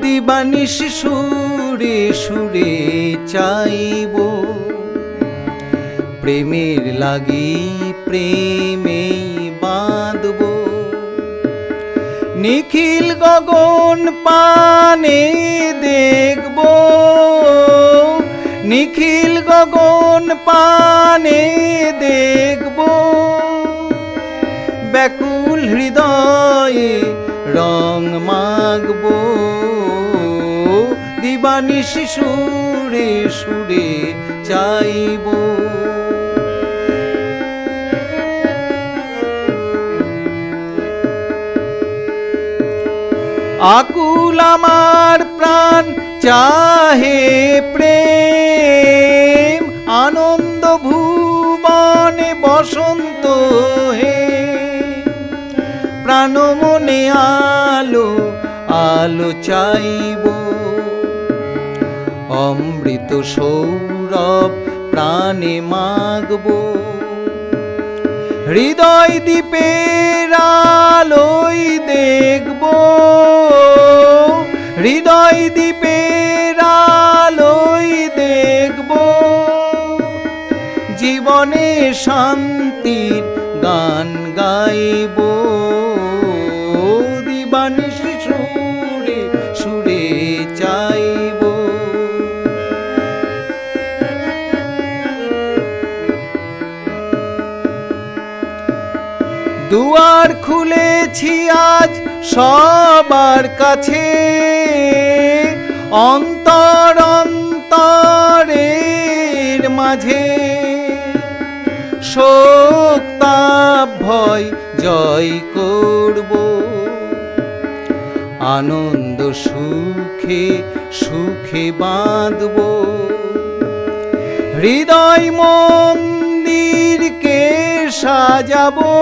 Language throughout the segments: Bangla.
দিবানিশি সুরে সুরে চাইব, প্রেমের লাগি প্রেমেই বাঁধব। নিখিল গগন পানে দেখব, নিখিল গগন পানে দেখব। ব্যাকুল হৃদয়ে রং মাগব, দিবানিশি সুরে সুরে চাইব। আকুল আমার প্রাণ চাহে প্রেম, আনন্দ ভুবনে বসন্ত হে। প্রাণ মনে আলো আলো চাইব, অমৃত সৌরভ প্রাণে মাগব। হৃদয় দীপের আলোই দেখব, হৃদয় দীপের আলোই দেখব। জীবনে শান্তির গান গাইব, দিবানিশি সুরে সুরে চাইব। দুয়ার খুলেছি আজ সবার কাছে, অন্তর অন্তরের মাঝে। শোক তাপ ভয় জয় করব, আনন্দ সুখে সুখে বাঁধব। হৃদয় মন্দিরকে সাজাবো,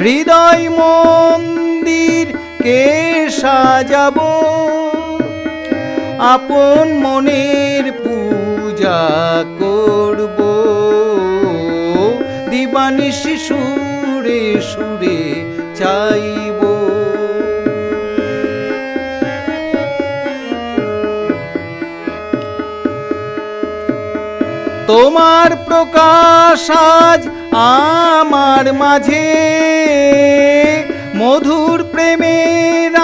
হৃদয় মন্দিরকে সাজাবো। আপন মনের পূজা করব, দিবানিশি সুরে সুরে চাইব। তোমার প্রকাশ আজ আমার মাঝে, মধুর প্রেমের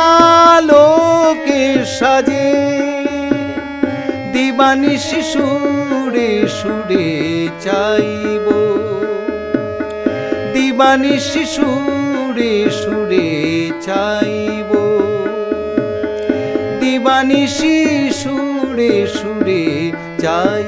আলোকে সাজে। দিবানিশি সুরে সুরে চাইব, দিবানিশি সুরে সুরে চাইব, দিবানিশি সুরে সুরে চাইব।